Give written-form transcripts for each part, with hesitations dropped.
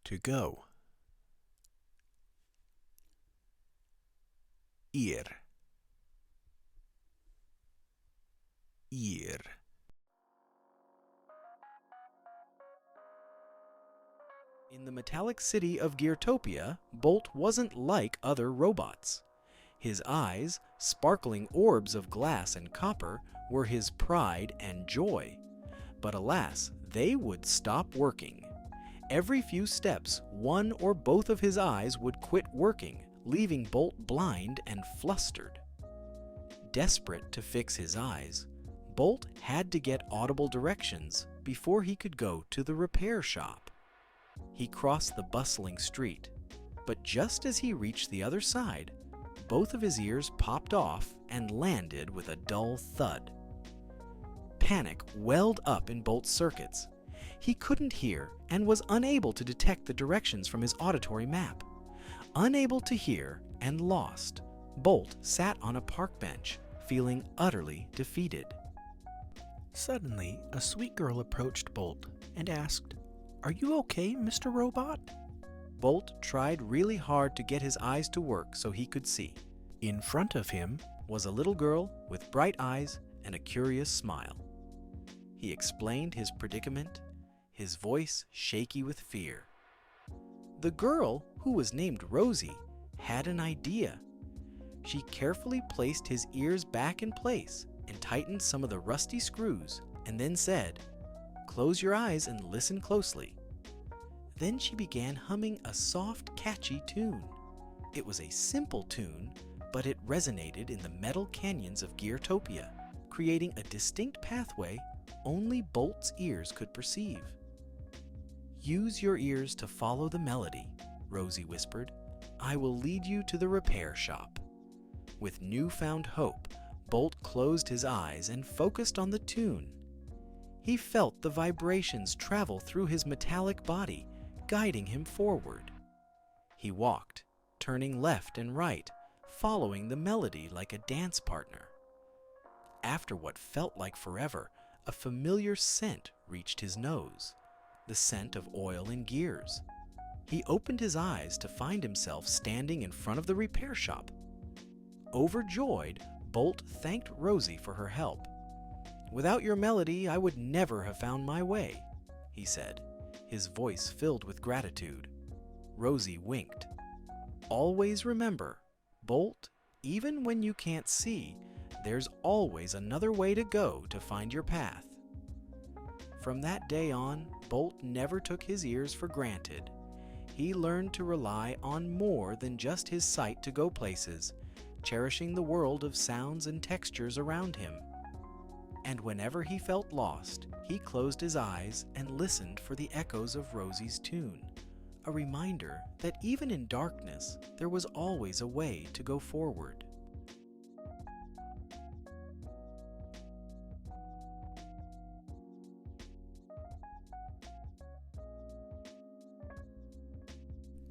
To go. Ir. Ir. In the metallic city of Geartopia, Bolt wasn't like other robots. His eyes, sparkling orbs of glass and copper, were his pride and joy. But alas, they would stop working. Every few steps, one or both of his eyes would quit working, leaving Bolt blind and flustered. Desperate to fix his eyes, Bolt had to get audible directions before he could go to the repair shop. He crossed the bustling street, but just as he reached the other side, both of his ears popped off and landed with a dull thud. Panic welled up in Bolt's circuits. He couldn't hear and was unable to detect the directions from his auditory map. Unable to hear and lost, Bolt sat on a park bench, feeling utterly defeated. Suddenly, a sweet girl approached Bolt and asked, "Are you okay, Mr. Robot?" Bolt tried really hard to get his eyes to work so he could see. In front of him was a little girl with bright eyes and a curious smile. He explained his predicament, his voice shaky with fear. The girl, who was named Rosie, had an idea. She carefully placed his ears back in place and tightened some of the rusty screws, and then said, "Close your eyes and listen closely." Then she began humming a soft, catchy tune. It was a simple tune, but it resonated in the metal canyons of Geartopia, creating a distinct pathway only Bolt's ears could perceive. "Use your ears to follow the melody," Rosie whispered. "I will lead you to the repair shop." With newfound hope, Bolt closed his eyes and focused on the tune. He felt the vibrations travel through his metallic body, guiding him forward. He walked, turning left and right, following the melody like a dance partner. After what felt like forever, a familiar scent reached his nose, the scent of oil and gears. He opened his eyes to find himself standing in front of the repair shop. Overjoyed, Bolt thanked Rosie for her help. "Without your melody, I would never have found my way," he said, his voice filled with gratitude. Rosie winked. "Always remember, Bolt, even when you can't see, there's always another way to go to find your path." From that day on, Bolt never took his ears for granted. He learned to rely on more than just his sight to go places, cherishing the world of sounds and textures around him. And whenever he felt lost, he closed his eyes and listened for the echoes of Rosie's tune, a reminder that even in darkness, there was always a way to go forward.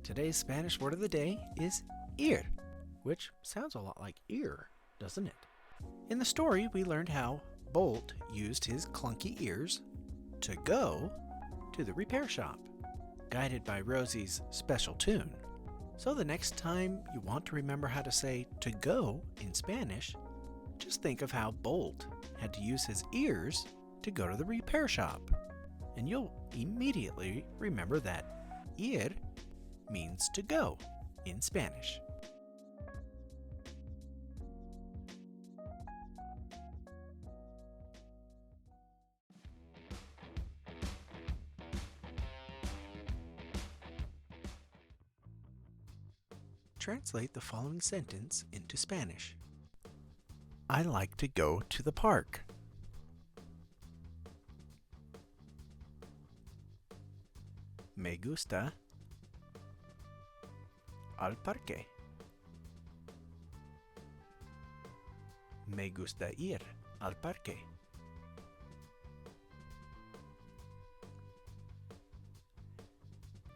Today's Spanish word of the day is ir, which sounds a lot like ear, doesn't it? In the story, we learned how Bolt used his clunky ears to go to the repair shop, guided by Rosie's special tune. So the next time you want to remember how to say "to go" in Spanish, just think of how Bolt had to use his ears to go to the repair shop, and you'll immediately remember that ir means to go in Spanish. Translate the following sentence into Spanish. I like to go to the park. Me gusta al parque. Me gusta ir al parque.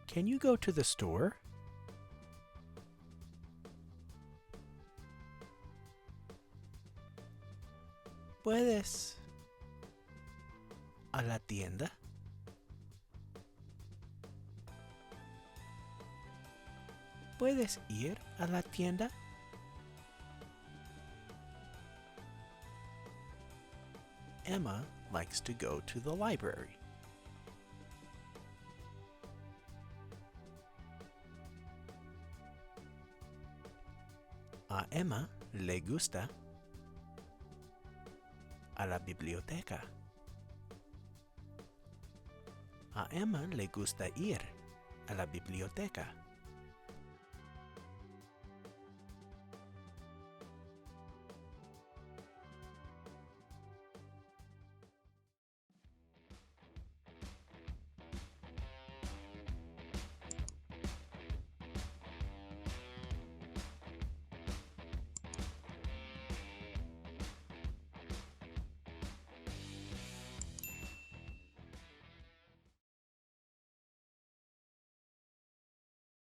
Can you go to the store? ¿Puedes a la tienda? ¿Puedes ir a la tienda? Emma likes to go to the library. A Emma le gusta a la biblioteca. A Emma le gusta ir a la biblioteca.